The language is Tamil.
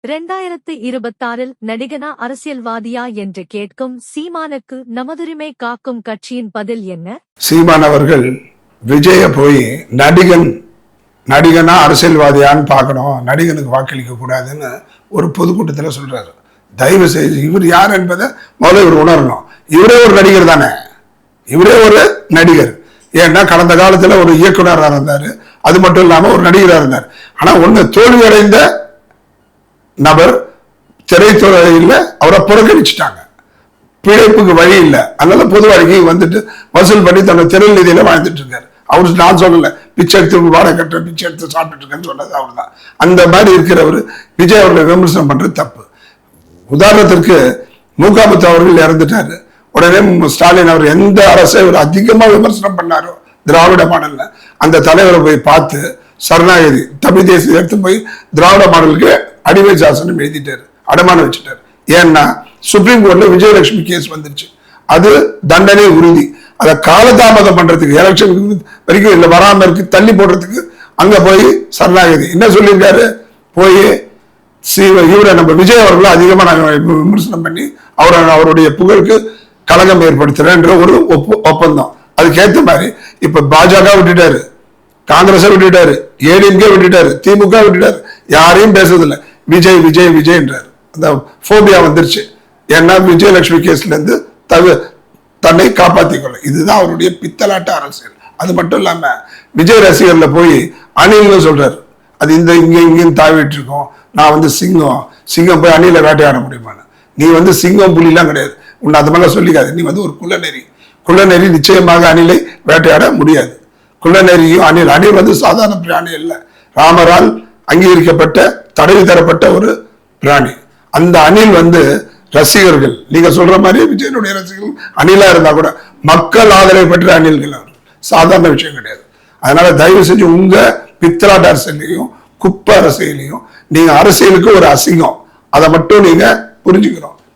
2026 நடிகனா அரசியல்வாதியா என்று கேட்கும் சீமானுக்கு நமதுரிமை காக்கும் கட்சியின் பதில் என்ன? சீமான் அவர்கள் விஜய போய் நடிகனா அரசியல்வாதியான்னு பார்க்கணும், நடிகனுக்கு வாக்களிக்க கூடாதுன்னு ஒரு பொதுக்கூட்டத்தில் சொல்றாரு. தயவு செய்து இவர் யார் என்பதை முதல்ல இவர் உணரணும். இவரே ஒரு நடிகர் தானே, இவரே ஒரு நடிகர். ஏன்னா கடந்த காலத்துல ஒரு இயக்குனராக இருந்தாரு, அது மட்டும் இல்லாம ஒரு நடிகராக இருந்தார். ஆனா ஒண்ணு, தோல்வியடைந்த நபர் திரைத்துறையில் அவரை புறக்கணிச்சுட்டாங்க, பிழைப்புக்கு வழி இல்லை, அதனால பொது வாழ்க்கை வந்துட்டு வசூல் பண்ணி தன்னோட திரள் நிதியில வாழ்ந்துட்டு இருக்காரு. அவரு நான் சொல்லல, பிச்சை எடுத்து வாடகை கட்டுற, பிச்சை எடுத்து சாப்பிட்டு இருக்கேன்னு சொன்னது அவர் தான். அந்த மாதிரி இருக்கிறவர் விஜய் அவர்களை விமர்சனம் பண்றது தப்பு. உதாரணத்திற்கு மூகாமுத்து அவர்கள் இறந்துட்டாரு, உடனே ஸ்டாலின் அவர் எந்த அரசை அவர் அதிகமா விமர்சனம் பண்ணாரோ திராவிட மாடல்ல, அந்த தலைவரை போய் பார்த்து சரணாகதி தமிழ் தேசிய எடுத்து போய் திராவிட மாடலுக்கு அடிமை சாசனம் எழுதிட்டாரு, அடமானம் வச்சுட்டாரு. ஏன்னா சுப்ரீம் கோர்ட்ல விஜயலட்சுமி கேஸ் வந்துருச்சு, அது தண்டனை உறுதி. அதை காலதாமதம் பண்றதுக்கு, எலெக்ஷன் வரைக்கும் இல்லை வராம இருக்கு, தள்ளி போடுறதுக்கு அங்க போய் சரணாகதி என்ன சொல்லியிருக்காரு, போய் இவரை நம்ம விஜய் அவர்களை அதிகமா நாங்கள் விமர்சனம் பண்ணி அவருடைய புகழுக்கு களங்கம் ஏற்படுத்துறேன்ற ஒரு ஒப்பந்தம். அதுக்கேற்ற மாதிரி இப்ப பாஜக விட்டுட்டாரு, காங்கிரஸை விட்டுட்டாரு, ஏடிஎம்கே விட்டுட்டாரு, திமுக விட்டுட்டாரு, யாரையும் பேசுறதில்லை, விஜய் விஜய் விஜய்ன்றாரு. அந்த போபியா வந்துருச்சு. ஏன்னா விஜயலட்சுமி கேஸ்ல இருந்து தன்னை காப்பாற்றிக் கொள்ள. இதுதான் அவருடைய பித்தலாட்ட அரசியல். அது மட்டும் இல்லாம விஜய் ரசிகர்ல போய் அணில்னு சொல்றாரு, அது இங்கேயும் தாவிட்டு இருக்கோம். நான் சிங்கம் போய் அணில வேட்டையாட முடியுமான்னு? நீ சிங்கம் புலிலாம் கிடையாது, உன்னை அது மாதிரிலாம் சொல்லிக்காது. நீ ஒரு குள்ளநெறி நிச்சயமாக அணிலை வேட்டையாட முடியாது. குள்ளநெறியும் அணில் சாதாரண பிராணி இல்லை, ராமரால் அங்கீகரிக்கப்பட்ட தடவி தரப்பட்ட ஒரு பிராணி. அந்த அணில் ரசிகர்கள், நீங்க சொல்ற மாதிரி விஜயனுடைய ரசிகர்கள் அணிலா இருந்தா கூட மக்கள் ஆதரவை பெற்ற அணில்கள், சாதாரண விஷயம் கிடையாது. அதனால தயவு செஞ்சு உங்க பித்தலாட்ட அரசியலையும் குப்பை அரசியலையும் நீங்க அரசியலுக்கு ஒரு அசிங்கம், அதை மட்டும் நீங்க புரிஞ்சுக்கணும்.